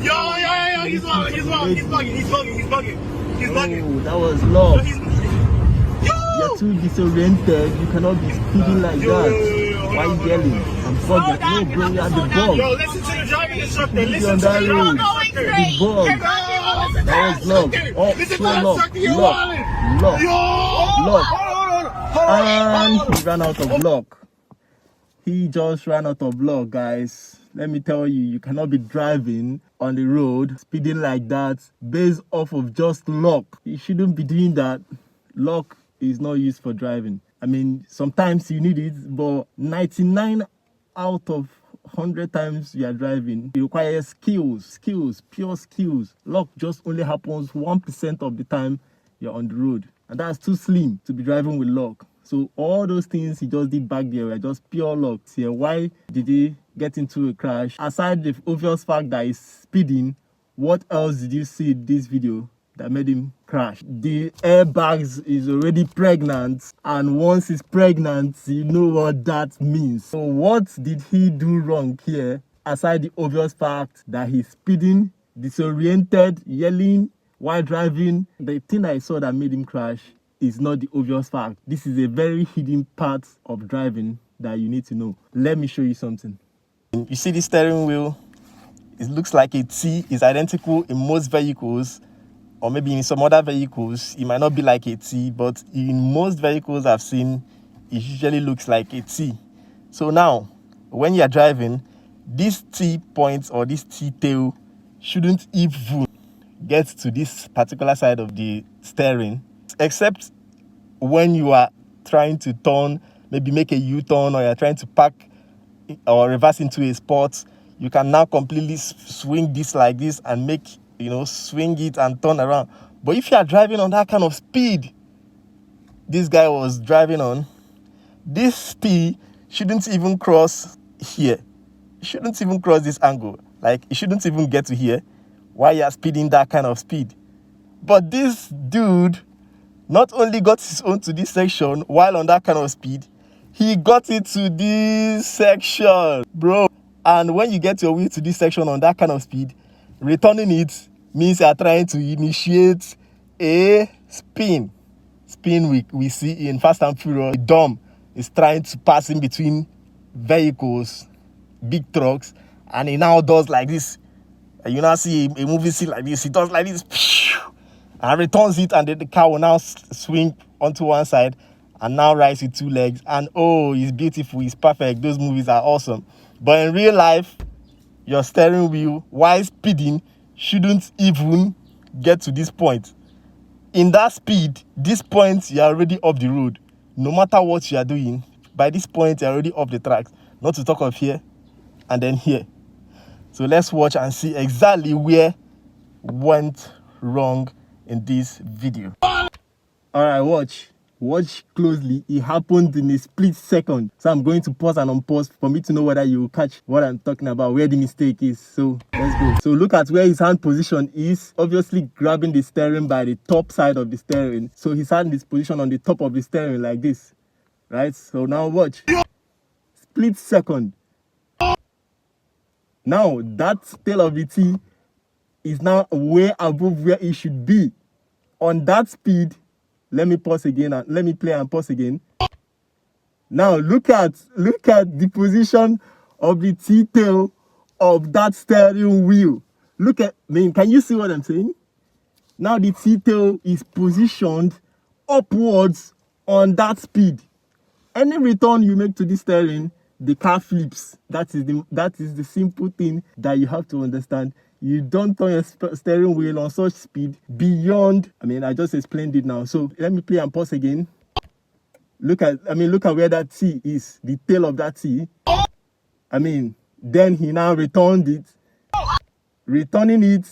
Yo, he's bugging. Oh, that was luck. You're too disoriented. You cannot be speeding like that. Why you yelling? I'm bugging. No, bro, you're the bug. Yo, listen to the driving instructor. Listen to the driving instructor. The bug. That was luck. Oh, so luck. And he ran out of luck. He just ran out of luck, guys. Let me tell you, you cannot be driving on the road, speeding like that, based off of just luck. You shouldn't be doing that. Luck is not used for driving. I mean, sometimes you need it, but 99 out of 100 times you are driving, it requires skills, pure skills. Luck just only happens 1% of the time you're on the road. And that's too slim to be driving with luck. So all those things he just did back there were just pure luck. See, why did he get into a crash? Aside the obvious fact that he's speeding, what else did you see in this video that made him crash? The airbags is already pregnant, and once he's pregnant, you know what that means. So what did he do wrong here, aside the obvious fact that he's speeding, disoriented, yelling while driving? The thing I saw that made him crash is not the obvious fact. This is a very hidden part of driving that you need to know. Let me show you something. You see the steering wheel? It looks like a T. It's identical in most vehicles, or maybe in some other vehicles it might not be like a T, but in most vehicles I've seen, it usually looks like a T. So now, when you're driving, this T point or this T tail shouldn't even get to this particular side of the steering, except when you are trying to turn, maybe make a U-turn, or you're trying to park or reverse into a spot. You can now completely swing this like this and make, swing it and turn around. But if you are driving on that kind of speed this guy was driving on, this T shouldn't even cross here. It shouldn't even cross this angle. Like, it shouldn't even get to here while you're speeding that kind of speed. But this dude not only got his own to this section while on that kind of speed, he got it to this section, bro. And when you get your wheel to this section on that kind of speed, returning it means you are trying to initiate a spin. We see in Fast and Furious. The Dom is trying to pass in between vehicles, big trucks, and he now does like this. And you now see a movie scene like this. He does like this, and returns it, and then the car will now swing onto one side and now rise with two legs. And oh, it's beautiful, it's perfect. Those movies are awesome. But in real life, your steering wheel, while speeding, shouldn't even get to this point. In that speed, this point, you're already off the road. No matter what you are doing, by this point, you're already off the tracks. Not to talk of here and then here. So let's watch and see exactly where went wrong in this video. All right, watch closely. It happened in a split second. So I'm going to pause and unpause for me to know whether you will catch what I'm talking about, where the mistake is. So let's go. So look at where his hand position is. Obviously grabbing the steering by the top side of the steering. So his hand is positioned on the top of the steering like this, right? So now watch. Split second. Now that tail of the T is now way above where it should be. On that speed, let me pause again and let me play and pause again. Now look at the position of the T-tail of that steering wheel. Can you see what I'm saying? Now the T-tail is positioned upwards on that speed. Any return you make to the steering, the car flips. That is the simple thing that you have to understand. You don't turn your steering wheel on such speed beyond, I just explained it now. So let me play and pause again. Look at where that T is, the tail of that T. Then he now returned it. Returning it.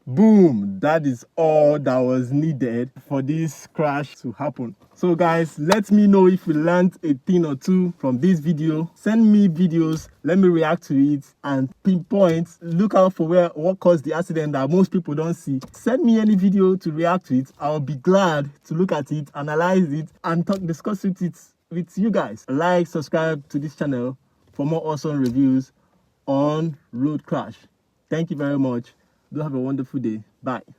Boom. That is all that was needed for this crash to happen. So guys, let me know if you learned a thing or two from this video. Send me videos, let me react to it and pinpoint. Look out for what caused the accident that most people don't see. Send me any video to react to it. I'll be glad to look at it, analyze it, and discuss it with you guys. Like, subscribe to this channel for more awesome reviews on road crash. Thank you very much. Do have a wonderful day. Bye.